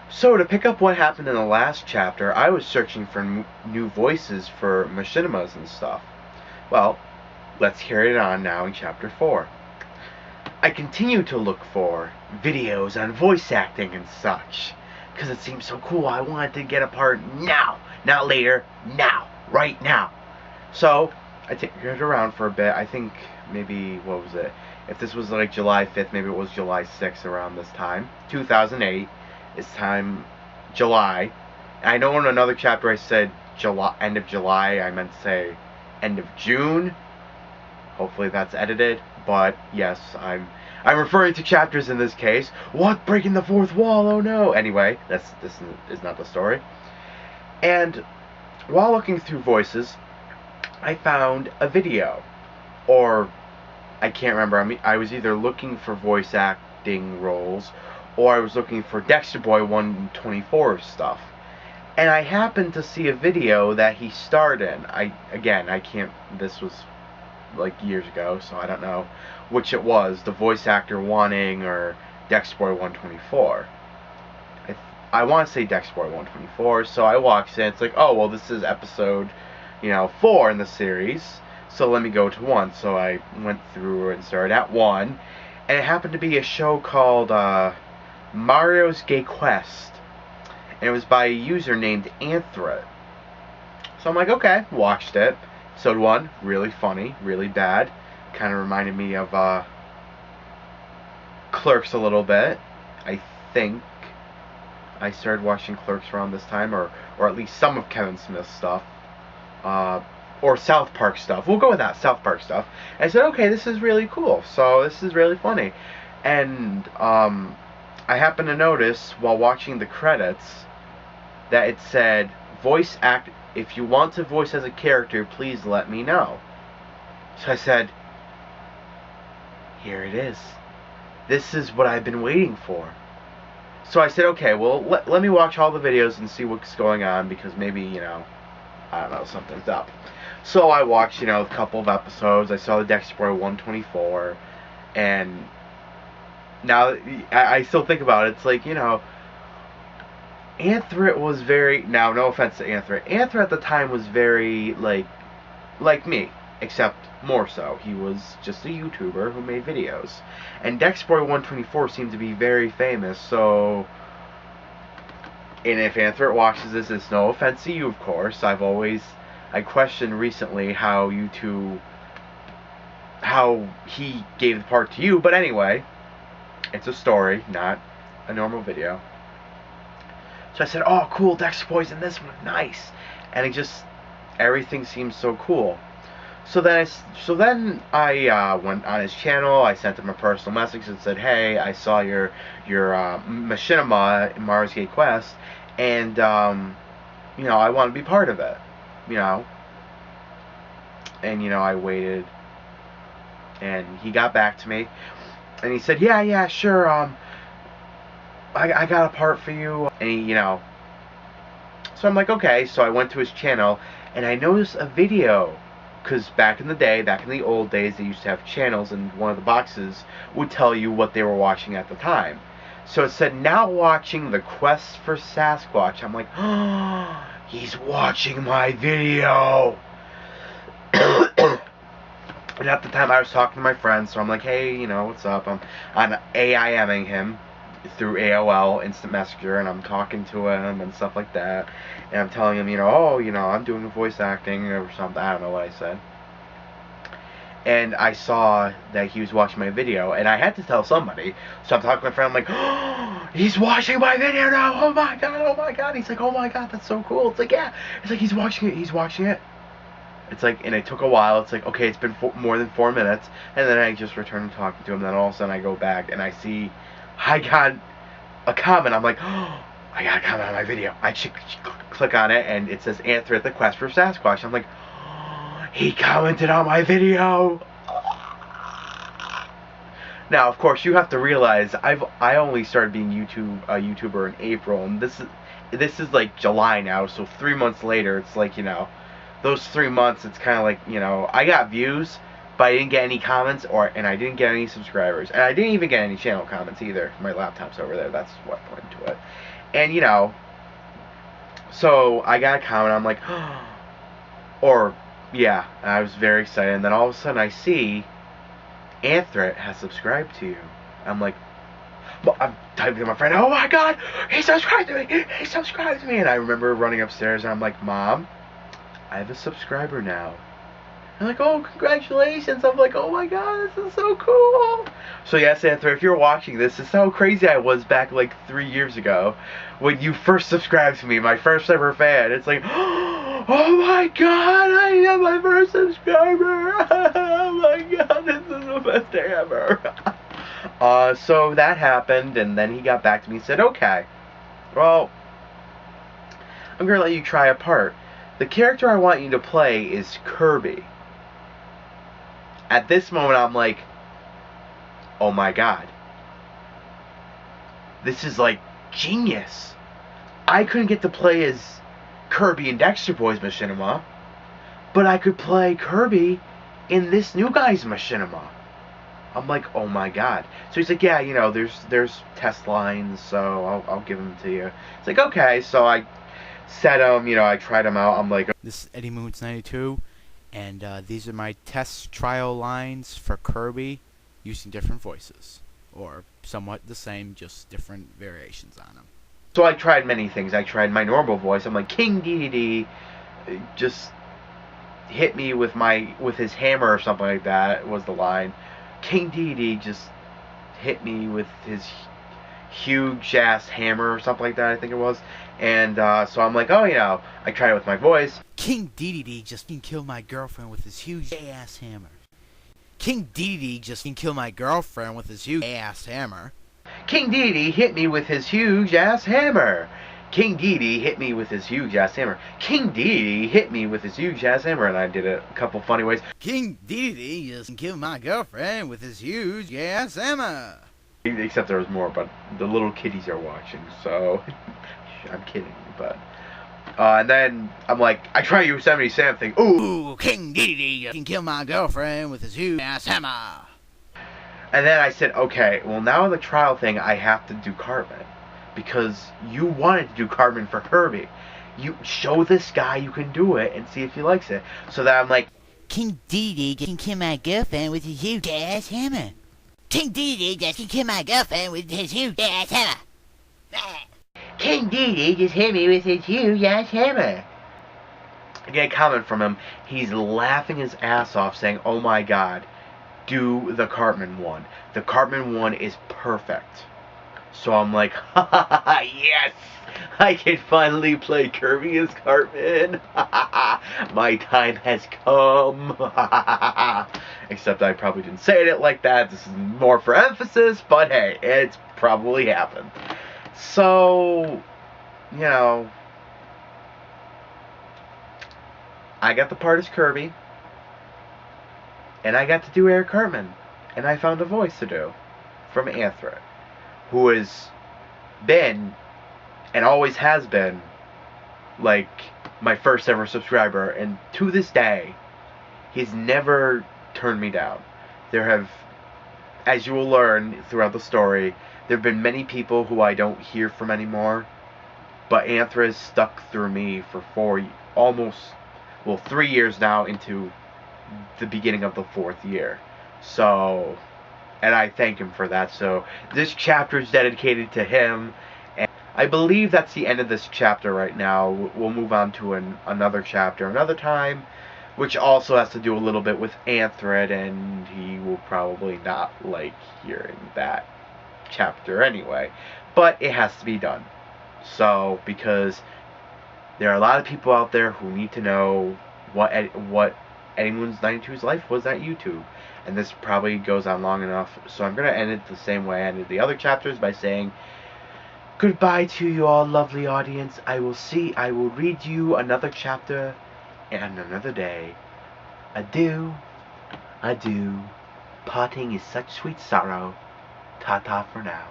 So, to pick up what happened in the last chapter, I was searching for new voices for machinimas and stuff. Well, let's carry it on now in chapter 4. I continue to look for videos on voice acting and such, because it seemed so cool. I wanted to get a part now, not later, now, right now. So, I tinkered around for a bit. I think maybe, what was it? If this was like July 5th, maybe it was July 6th around this time. 2008. It's time, July. I know in another chapter I said July, end of July. I meant to say end of June. Hopefully that's edited. But yes, I'm referring to chapters in this case. What? Breaking the fourth wall? Oh no! Anyway, this is not the story. And while looking through voices, I found a video, or I can't remember. I was either looking for voice acting roles, or I was looking for Dexter Boy 124 stuff. And I happened to see a video that he starred in. I can't, this was like years ago, so I don't know which it was, the voice actor wanting or Dexter Boy 124. I want to say Dexter Boy 124, so I watched it. It's like, oh, well, this is episode, 4 in the series, so let me go to 1. So I went through and started at 1, and it happened to be a show called Mario's Gay Quest, and it was by a user named Anthrit. So I'm like, okay, watched it. Episode 1, really funny, really bad. Kind of reminded me of Clerks a little bit. I think I started watching Clerks around this time, or at least some of Kevin Smith's stuff, or South Park stuff. We'll go with that, South Park stuff. And I said, okay, this is really cool. So this is really funny, and I happened to notice while watching the credits that it said, voice act, if you want to voice as a character, please let me know. So I said, here it is. This is what I've been waiting for. So I said, okay, well, let me watch all the videos and see what's going on, because maybe, I don't know, something's up. So I watched, a couple of episodes. I saw the Dexter Boy 124, and now I still think about it. It's like, Anthrit was very, now no offense to Anthrit. Anthrit at the time was very, like me, except more so. He was just a YouTuber who made videos. And Dexter Boy 124 seemed to be very famous, so, and if Anthrit watches this, it's no offense to you, of course. I questioned recently how he gave the part to you, but anyway, it's a story, not a normal video. So I said, oh, cool, Dexter Boy's in this one, nice. And everything seems so cool. So then I went on his channel. I sent him a personal message and said, hey, I saw your machinima in Mars Gay Quest, and I want to be part of it, And I waited, and he got back to me, and he said, yeah, sure. I got a part for you, and he, so I'm like, okay. So I went to his channel, and I noticed a video, because back in the old days, they used to have channels, and one of the boxes would tell you what they were watching at the time. So it said, now watching the Quest for Sasquatch. I'm like, oh, he's watching my video. And at the time, I was talking to my friends, so I'm like, hey, what's up? I'm AIMing him through AOL Instant Messenger, and I'm talking to him and stuff like that, and I'm telling him, I'm doing voice acting or something. I don't know what I said. And I saw that he was watching my video, and I had to tell somebody. So I'm talking to my friend, I'm like, oh, he's watching my video now. Oh my god. He's like, oh my god, that's so cool. It's like, yeah. It's like, he's watching it. It's like, and it took a while. It's like, okay, it's been more than 4 minutes, and then I just returned to talking to him. Then all of a sudden I go back and I see I got a comment. I'm like, oh, I got a comment on my video. I click on it, and it says Anthrit, the Quest for Sasquatch. I'm like, oh, he commented on my video. Now, of course, you have to realize I only started being a YouTuber in April, and this is like July now. So 3 months later, it's like, those 3 months, it's kind of like, I got views, but I didn't get any comments, and I didn't get any subscribers, and I didn't even get any channel comments either. My laptop's over there. That's what went into it. And, so I got a comment, I'm like, or, yeah, I was very excited, and then all of a sudden I see Anthrit has subscribed to you. I'm like, well, I'm typing to my friend, oh my god, he subscribed to me, he subscribed to me, and I remember running upstairs, and I'm like, Mom, I have a subscriber now. I'm like, oh, congratulations. I'm like, oh my god, this is so cool. So yes, Anthony, if you're watching this, this is how crazy I was back like 3 years ago when you first subscribed to me, my first ever fan. It's like, oh my god, I am my first subscriber. Oh my god, this is the best day ever. So that happened, and then he got back to me and said, okay, well, I'm going to let you try a part. The character I want you to play is Kirby. At this moment, I'm like, oh my god. This is like genius. I couldn't get to play as Kirby in Dexter Boy's Machinima, but I could play Kirby in this new guy's Machinima. I'm like, oh my god. So he's like, yeah, there's test lines, so I'll give them to you. It's like, okay. So I set them, I tried them out. I'm like, this is Eddie Moons 92. And these are my test trial lines for Kirby using different voices. Or somewhat the same, just different variations on them. So I tried many things. I tried my normal voice. I'm like, King Dedede just hit me with his hammer or something like that was the line. King Dedede just hit me with his huge ass hammer or something like that, I think it was. And so I'm like, oh, I tried it with my voice. King Dedede just killed my girlfriend with his huge ass hammer. King Dedede just killed my girlfriend with his huge ass hammer. King Dedede hit me with his huge ass hammer. King Dedede hit me with his huge ass hammer. King Dedede hit me with his huge ass hammer, and I did it a couple funny ways. King Dedede just killed my girlfriend with his huge ass hammer. Except there was more, but the little kiddies are watching, so I'm kidding, but and then I'm like, I try Yosemite Sam thing. Ooh, King Dedede can kill my girlfriend with his huge ass hammer. And then I said, okay, well now in the trial thing I have to do Cartman, because you wanted to do Cartman for Kirby. You show this guy you can do it and see if he likes it. So that I'm like, King Dedede can kill my girlfriend with his huge ass hammer. King Dedede just can kill my girlfriend with his huge ass hammer. King Dedede just hit me with his huge ass hammer. I get a comment from him. He's laughing his ass off saying, oh my god, do the Cartman one. The Cartman one is perfect. So I'm like, ha ha ha ha, yes! I can finally play Kirby as Cartman. My time has come. Except I probably didn't say it like that. This is more for emphasis, but hey, it's probably happened. So, I got the part as Kirby, and I got to do Eric Cartman, and I found a voice to do from Anthrit, who has been and always has been like my first ever subscriber, and to this day he's never turned me down. There have, as you will learn throughout the story, there have been many people who I don't hear from anymore, but Anthrit has stuck through me for 3 years now, into the beginning of the 4th year. So, and I thank him for that. So this chapter is dedicated to him, and I believe that's the end of this chapter right now. We'll move on to another chapter another time, which also has to do a little bit with Anthrit, and he will probably not like hearing that chapter anyway, but it has to be done. So, because there are a lot of people out there who need to know what Eddie Moons 92's life was at YouTube, and this probably goes on long enough, so I'm going to end it the same way I ended the other chapters, by saying goodbye to you all, lovely audience. I will read you another chapter and another day. Adieu, adieu. Parting is such sweet sorrow. Ta-ta for now.